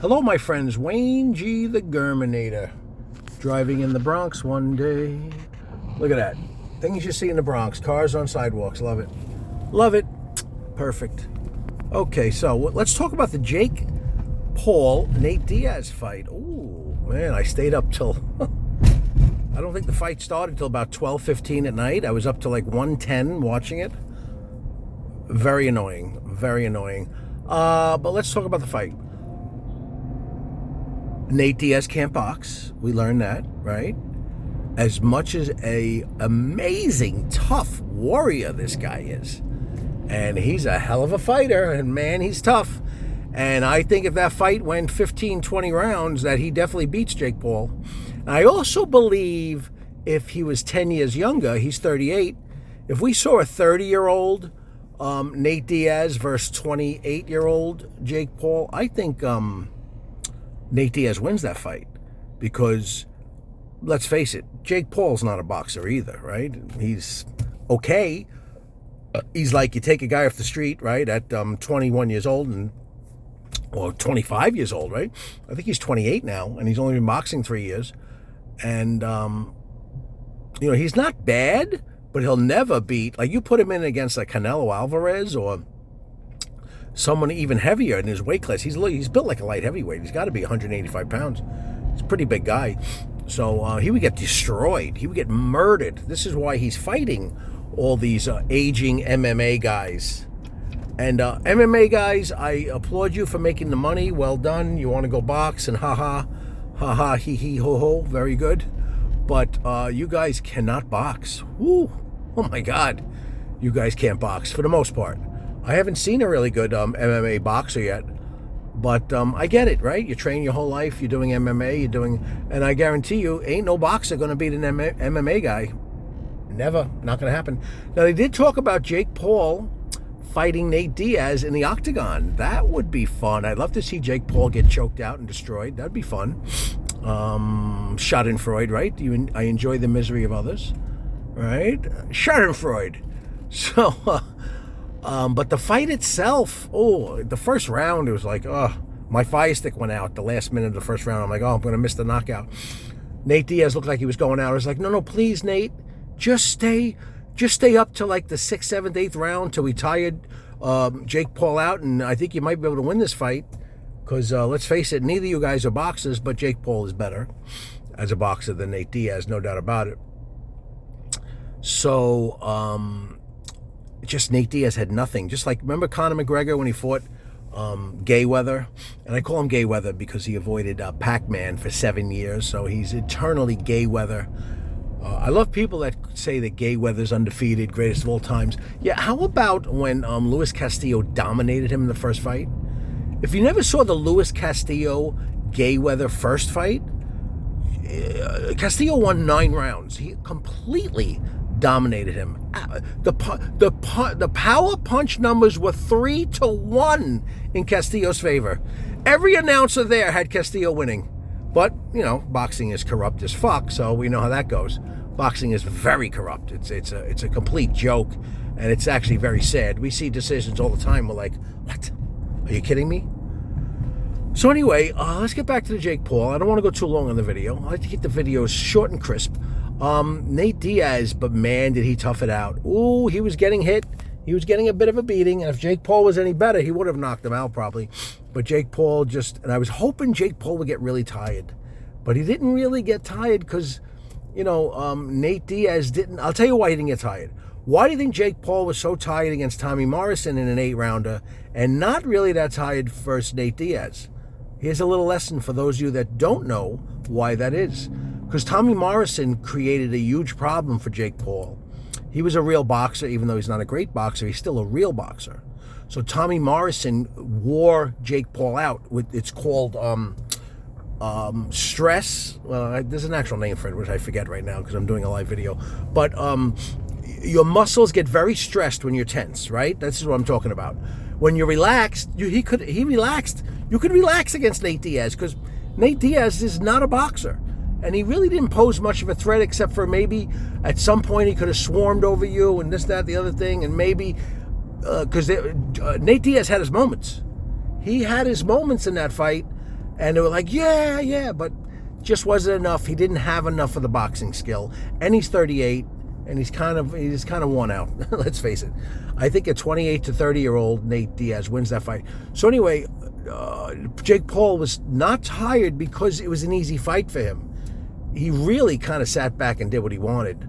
Hello, my friends. Wayne G. the Gurmanator. Driving in the Bronx one day. Look at that. Things you see in the Bronx. Cars on sidewalks. Love it. Love it. Perfect. Okay, so let's talk about the Jake Paul-Nate Diaz fight. Ooh, man, I stayed up till... I don't think the fight started till about 12:15 at night. I was up to like 1:10 watching it. Very annoying. Very annoying. But let's talk about the fight. Nate Diaz can't box. We learned that, right? As much as a amazing, tough warrior this guy is. And he's a hell of a fighter, and man, he's tough. And I think if that fight went 15, 20 rounds, that he definitely beats Jake Paul. And I also believe if he was 10 years younger, he's 38, if we saw a 30-year-old Nate Diaz versus 28-year-old Jake Paul, I think Nate Diaz wins that fight because, let's face it, Jake Paul's not a boxer either, right? He's okay. He's like you take a guy off the street, right, at 21 years old or 25 years old, right? I think he's 28 now, and he's only been boxing 3 years. And, he's not bad, but he'll never beat, like you put him in against like Canelo Alvarez or someone even heavier in his weight class. He's built like a light heavyweight. He's got to be 185 pounds. He's a pretty big guy. So he would get destroyed. He would get murdered. This is why he's fighting all these aging MMA guys. And MMA guys, I applaud you for making the money. Well done. You want to go box and ha-ha, hee-hee, ho-ho. Very good. But you guys cannot box. Woo. Oh, my God. You guys can't box for the most part. I haven't seen a really good MMA boxer yet, but I get it, right? You train your whole life, you're doing MMA, and I guarantee you, ain't no boxer going to beat an MMA guy. Never, not going to happen. Now, they did talk about Jake Paul fighting Nate Diaz in the octagon. That would be fun. I'd love to see Jake Paul get choked out and destroyed. That'd be fun. Schadenfreude, right? I enjoy the misery of others, right? Schadenfreude. So, but the fight itself, the first round, it was like, my fire stick went out the last minute of the first round. I'm like, I'm going to miss the knockout. Nate Diaz looked like he was going out. I was like, no, please, Nate, just stay up to like the 6th, 7th, 8th round till we tired Jake Paul out, and I think you might be able to win this fight because, let's face it, neither of you guys are boxers, but Jake Paul is better as a boxer than Nate Diaz, no doubt about it. So, just Nate Diaz had nothing. Just like, remember Conor McGregor when he fought Gayweather? And I call him Gayweather because he avoided Pac-Man for 7 years, so he's eternally Gayweather. I love people that say that Gayweather's undefeated, greatest of all times. Yeah, how about when Luis Castillo dominated him in the first fight? If you never saw the Luis Castillo-Gayweather first fight, Castillo won 9 rounds. He completely dominated him. The power punch numbers were 3-1 in Castillo's favor. Every announcer there had Castillo winning. But, boxing is corrupt as fuck, so we know how that goes. Boxing is very corrupt. It's a complete joke, and it's actually very sad. We see decisions all the time. We're like, what? Are you kidding me? So anyway, let's get back to the Jake Paul. I don't want to go too long on the video. I like to keep the videos short and crisp. Nate Diaz, but man, did he tough it out. Ooh, he was getting hit. He was getting a bit of a beating, and if Jake Paul was any better, he would have knocked him out probably. But Jake Paul and I was hoping Jake Paul would get really tired. But he didn't really get tired because, Nate Diaz didn't. I'll tell you why he didn't get tired. Why do you think Jake Paul was so tired against Tommy Morrison in an 8-rounder and not really that tired versus Nate Diaz? Here's a little lesson for those of you that don't know why that is. Because Tommy Morrison created a huge problem for Jake Paul. He was a real boxer, even though he's not a great boxer, he's still a real boxer. So Tommy Morrison wore Jake Paul out. It's called stress. There's an actual name for it, which I forget right now because I'm doing a live video. But your muscles get very stressed when you're tense, right? This is what I'm talking about. When you're relaxed, he relaxed. You could relax against Nate Diaz because Nate Diaz is not a boxer. And he really didn't pose much of a threat except for maybe at some point he could have swarmed over you and this, that, the other thing. And maybe because Nate Diaz had his moments. He had his moments in that fight. And they were like, yeah, but just wasn't enough. He didn't have enough of the boxing skill. And he's 38, and he's kind of worn out. Let's face it. I think a 28 to 30-year-old Nate Diaz wins that fight. So anyway, Jake Paul was not tired because it was an easy fight for him. He really kind of sat back and did what he wanted.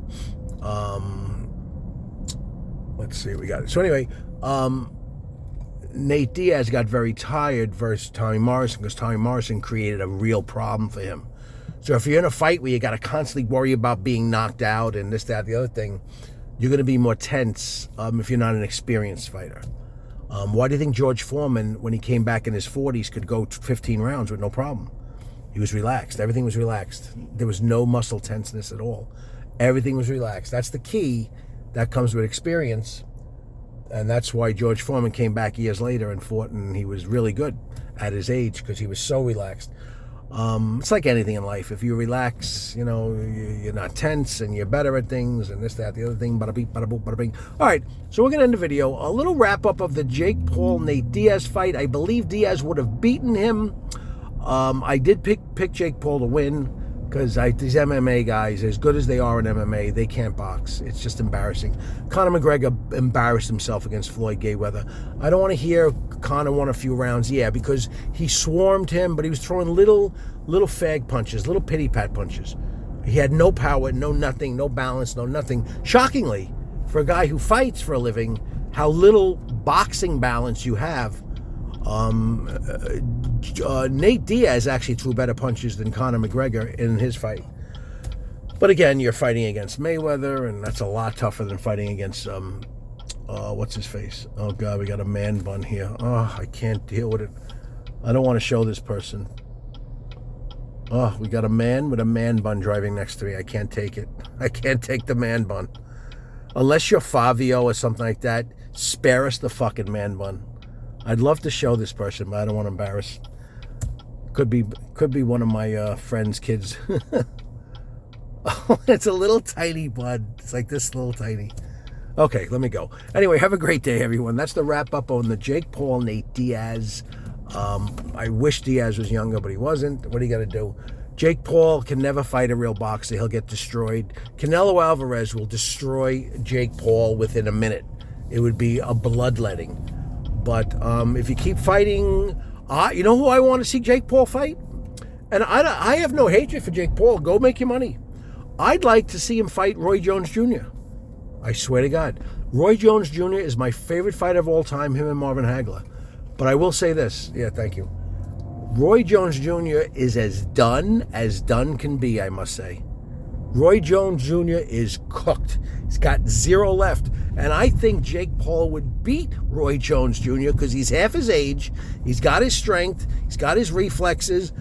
Let's see, we got it. So anyway, Nate Diaz got very tired versus Tommy Morrison because Tommy Morrison created a real problem for him. So if you're in a fight where you got to constantly worry about being knocked out and this, that, the other thing, you're going to be more tense if you're not an experienced fighter. Why do you think George Foreman, when he came back in his 40s, could go 15 rounds with no problem? He was relaxed. Everything was relaxed. There was no muscle tenseness at all. Everything was relaxed. That's the key. That comes with experience. And that's why George Foreman came back years later and fought, and he was really good at his age because he was so relaxed. It's like anything in life. If you relax, you know, you're not tense and you're better at things and this, that, the other thing. Bada beep, bada boop, bada bing. All right, so we're going to end the video. A little wrap-up of the Jake Paul-Nate Diaz fight. I believe Diaz would have beaten him. I did pick Jake Paul to win because these MMA guys, as good as they are in MMA, they can't box. It's just embarrassing. Conor McGregor embarrassed himself against Floyd Mayweather. I don't want to hear Conor won a few rounds. Yeah, because he swarmed him, but he was throwing little fag punches, little pity-pat punches. He had no power, no nothing, no balance, no nothing. Shockingly, for a guy who fights for a living, how little boxing balance you have. Nate Diaz actually threw better punches than Conor McGregor in his fight. But again, you're fighting against Mayweather, and that's a lot tougher than fighting against, what's his face? Oh, God, we got a man bun here. Oh, I can't deal with it. I don't want to show this person. Oh, we got a man with a man bun driving next to me. I can't take it. I can't take the man bun. Unless you're Favio or something like that, spare us the fucking man bun. I'd love to show this person, but I don't want to embarrass. Could be one of my friend's kids. Oh, it's a little tiny bud. It's like this little tiny. Okay, let me go. Anyway, have a great day, everyone. That's the wrap up on the Jake Paul, Nate Diaz. I wish Diaz was younger, but he wasn't. What are you going to do? Jake Paul can never fight a real boxer. He'll get destroyed. Canelo Alvarez will destroy Jake Paul within a minute. It would be a bloodletting. But if you keep fighting, you know who I want to see Jake Paul fight? And I have no hatred for Jake Paul. Go make your money. I'd like to see him fight Roy Jones Jr. I swear to God. Roy Jones Jr. is my favorite fighter of all time, him and Marvin Hagler. But I will say this. Yeah, thank you. Roy Jones Jr. is as done can be, I must say. Roy Jones Jr. is cooked. He's got zero left. And I think Jake Paul would beat Roy Jones Jr. because he's half his age. He's got his strength. He's got his reflexes.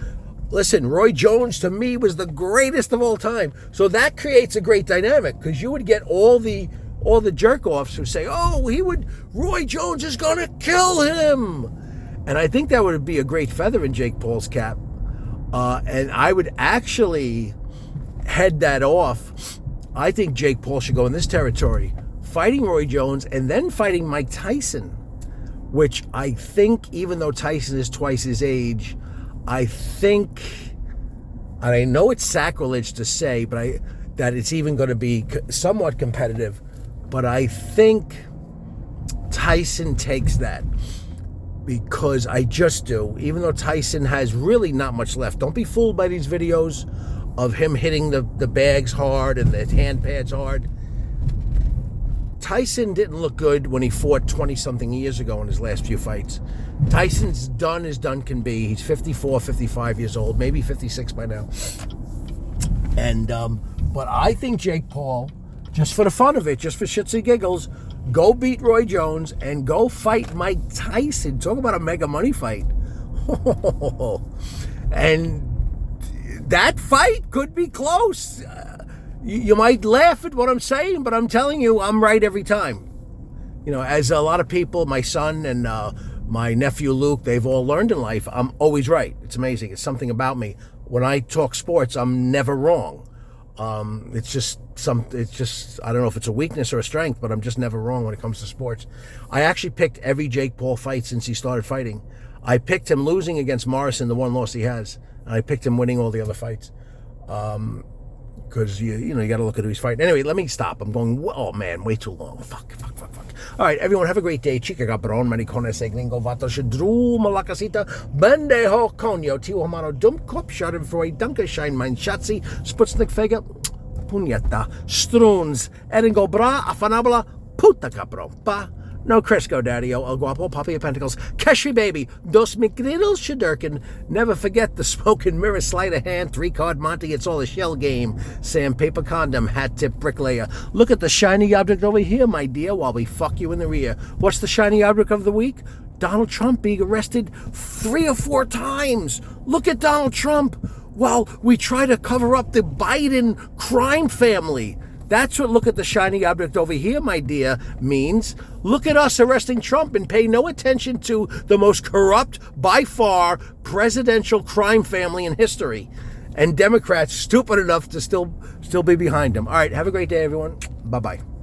Listen, Roy Jones, to me, was the greatest of all time. So that creates a great dynamic because you would get all the jerk-offs who say, Roy Jones is going to kill him. And I think that would be a great feather in Jake Paul's cap. And I would actually head that off. I think Jake Paul should go in this territory, fighting Roy Jones and then fighting Mike Tyson, which I think, even though Tyson is twice his age, I think, and I know it's sacrilege to say, but that it's even going to be somewhat competitive, but I think Tyson takes that because I just do, even though Tyson has really not much left. Don't be fooled by these videos of him hitting the bags hard and the hand pads hard. Tyson didn't look good when he fought 20-something years ago in his last few fights. Tyson's done as done can be. He's 54, 55 years old, maybe 56 by now. And but I think Jake Paul, just for the fun of it, just for shits and giggles, go beat Roy Jones and go fight Mike Tyson. Talk about a mega money fight. And that fight could be close. You might laugh at what I'm saying, but I'm telling you, I'm right every time. You know, as a lot of people, my son and my nephew Luke, they've all learned in life, I'm always right. It's amazing. It's something about me. When I talk sports, I'm never wrong. It's just, I don't know if it's a weakness or a strength, but I'm just never wrong when it comes to sports. I actually picked every Jake Paul fight since he started fighting. I picked him losing against Morrison, the one loss he has. And I picked him winning all the other fights. Because, you got to look at who he's fighting. Anyway, let me stop. I'm going, oh, man, way too long. Fuck. All right, everyone, have a great day. Chica Capron, Maricone Seglingo, Vato Shadru, Malakasita, Bendeho, Konyo, Tio Homano, Dumkop, Schadenfreude, Dankeschein, mein Schatzi, Sputnik Fega, Punyata, Struns, Eringo Bra, Afanabla, Puta Capron, Pa. No Crisco, Daddy-o, El Guapo, Papi of Pentacles, Keshi Baby, Dos McGriddles, Shadurkin. Never forget the smoking mirror, sleight of hand, 3-card Monty, it's all a shell game. Sandpaper condom, hat tip bricklayer. Look at the shiny object over here, my dear, while we fuck you in the rear. What's the shiny object of the week? Donald Trump being arrested 3 or 4 times. Look at Donald Trump while we try to cover up the Biden crime family. That's what look at the shiny object over here, my dear, means. Look at us arresting Trump and pay no attention to the most corrupt, by far, presidential crime family in history. And Democrats stupid enough to still be behind him. All right, have a great day, everyone. Bye-bye.